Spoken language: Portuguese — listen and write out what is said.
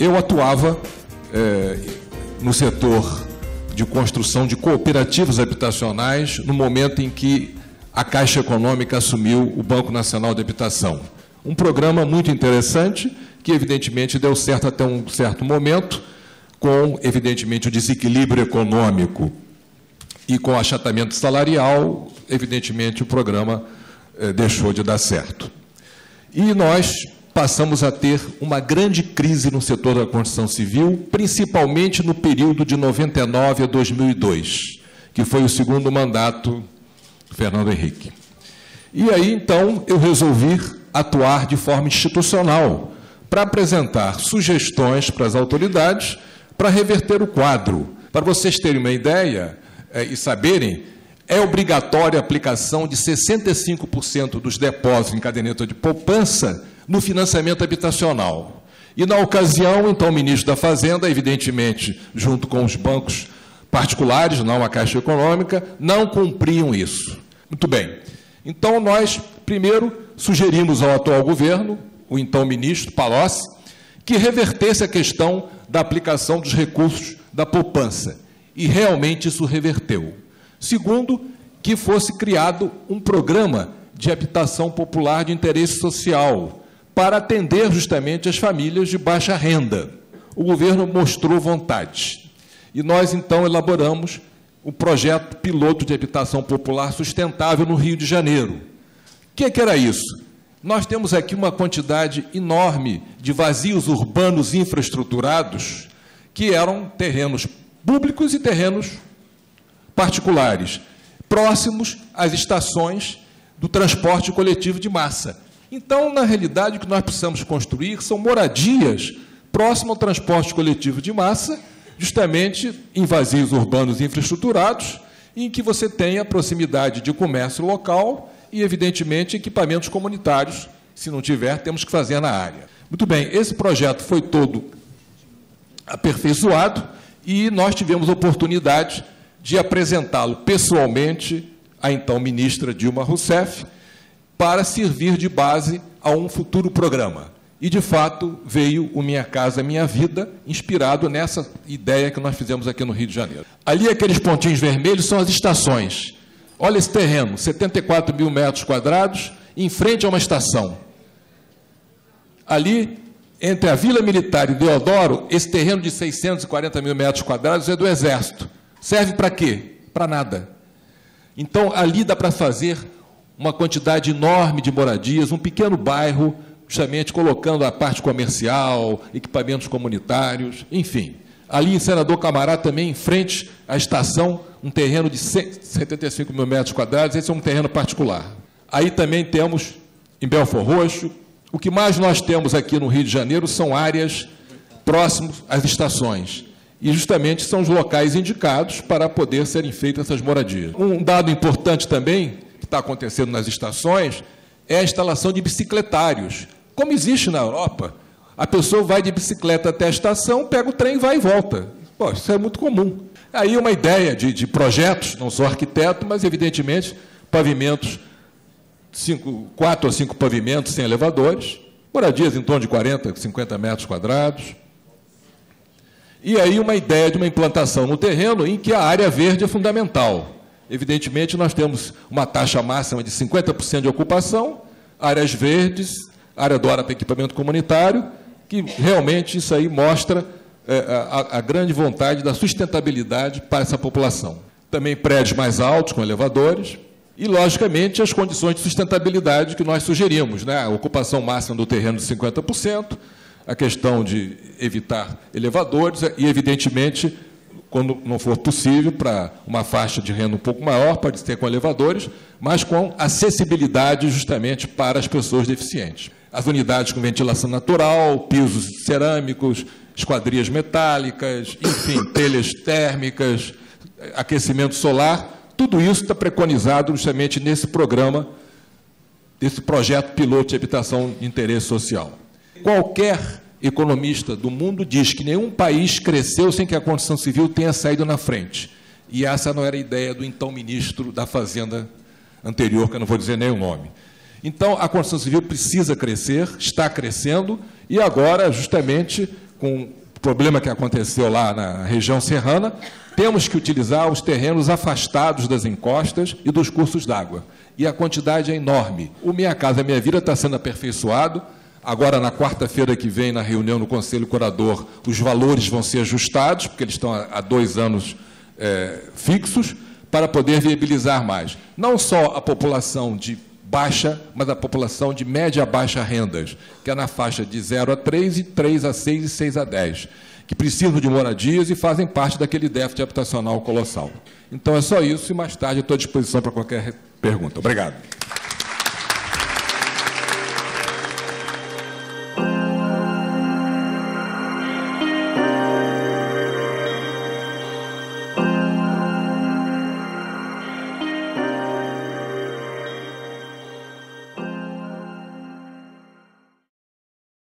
Eu atuava no setor de construção de cooperativas habitacionais no momento em que a Caixa Econômica assumiu o Banco Nacional de Habitação. Um programa muito interessante que, evidentemente, deu certo até um certo momento, com, evidentemente, o desequilíbrio econômico e com o achatamento salarial, evidentemente, o programa deixou de dar certo. E nós passamos a ter uma grande crise no setor da construção civil, principalmente no período de 99 a 2002, que foi o segundo mandato do Fernando Henrique. E aí, então, eu resolvi atuar de forma institucional para apresentar sugestões para as autoridades para reverter o quadro. Para vocês terem uma ideia e saberem, é obrigatória a aplicação de 65% dos depósitos em caderneta de poupança no financiamento habitacional. E, na ocasião, então, o ministro da Fazenda, evidentemente, junto com os bancos particulares, não a Caixa Econômica, não cumpriam isso. Muito bem. Então, nós, primeiro, sugerimos ao atual governo, o então ministro Palocci, que revertesse a questão da aplicação dos recursos da poupança. E, realmente, isso reverteu. Segundo, que fosse criado um programa de habitação popular de interesse social, para atender justamente as famílias de baixa renda. O governo mostrou vontade. E nós, então, elaboramos o projeto piloto de habitação popular sustentável no Rio de Janeiro. O que era isso? Nós temos aqui uma quantidade enorme de vazios urbanos infraestruturados, que eram terrenos públicos e terrenos particulares, próximos às estações do transporte coletivo de massa. Então, na realidade, o que nós precisamos construir são moradias próximas ao transporte coletivo de massa, justamente em vazios urbanos infraestruturados, em que você tenha proximidade de comércio local e, evidentemente, equipamentos comunitários. Se não tiver, temos que fazer na área. Muito bem, esse projeto foi todo aperfeiçoado e nós tivemos a oportunidade de apresentá-lo pessoalmente à então ministra Dilma Rousseff, para servir de base a um futuro programa. E, de fato, veio o Minha Casa Minha Vida, inspirado nessa ideia que nós fizemos aqui no Rio de Janeiro. Ali, aqueles pontinhos vermelhos são as estações. Olha esse terreno, 74 mil metros quadrados, em frente a uma estação. Ali, entre a Vila Militar e Deodoro, esse terreno de 640 mil metros quadrados é do Exército. Serve para quê? Para nada. Então, ali dá para fazer uma quantidade enorme de moradias, um pequeno bairro, justamente colocando a parte comercial, equipamentos comunitários, enfim. Ali em Senador Camará, também, em frente à estação, um terreno de 75 mil metros quadrados, esse é um terreno particular. Aí também temos, em Belford Roxo, o que mais nós temos aqui no Rio de Janeiro são áreas próximas às estações. E, justamente, são os locais indicados para poder serem feitas essas moradias. Um dado importante também, que está acontecendo nas estações, é a instalação de bicicletários. Como existe na Europa, a pessoa vai de bicicleta até a estação, pega o trem, vai e volta. Pô, isso é muito comum. Aí uma ideia de projetos, não sou arquiteto, mas, evidentemente, pavimentos, 4 ou 5 pavimentos sem elevadores, moradias em torno de 40, 50 metros quadrados. E aí uma ideia de uma implantação no terreno em que a área verde é fundamental. Evidentemente, nós temos uma taxa máxima de 50% de ocupação, áreas verdes, área do para equipamento comunitário, que realmente isso aí mostra a grande vontade da sustentabilidade para essa população. Também prédios mais altos, com elevadores, e, logicamente, as condições de sustentabilidade que nós sugerimos, né? A ocupação máxima do terreno de 50%, a questão de evitar elevadores e, evidentemente, quando não for possível, para uma faixa de renda um pouco maior, pode ser com elevadores, mas com acessibilidade justamente para as pessoas deficientes. As unidades com ventilação natural, pisos cerâmicos, esquadrias metálicas, enfim, telhas térmicas, aquecimento solar, tudo isso está preconizado justamente nesse programa, desse projeto piloto de habitação de interesse social. Qualquer economista do mundo diz que nenhum país cresceu sem que a construção civil tenha saído na frente. E essa não era a ideia do então ministro da Fazenda anterior, que eu não vou dizer nem o nome. Então, a construção civil precisa crescer, está crescendo, e agora, justamente, com o problema que aconteceu lá na região serrana, temos que utilizar os terrenos afastados das encostas e dos cursos d'água. E a quantidade é enorme. O Minha Casa Minha Vida está sendo aperfeiçoado. Agora, na quarta-feira que vem, na reunião no Conselho Curador, os valores vão ser ajustados, porque eles estão há 2 anos fixos, para poder viabilizar mais. Não só a população de baixa, mas a população de média a baixa rendas, que é na faixa de 0 a 3, e 3 a 6 e 6 a 10, que precisam de moradias e fazem parte daquele déficit habitacional colossal. Então, é só isso, e mais tarde eu estou à disposição para qualquer pergunta. Obrigado.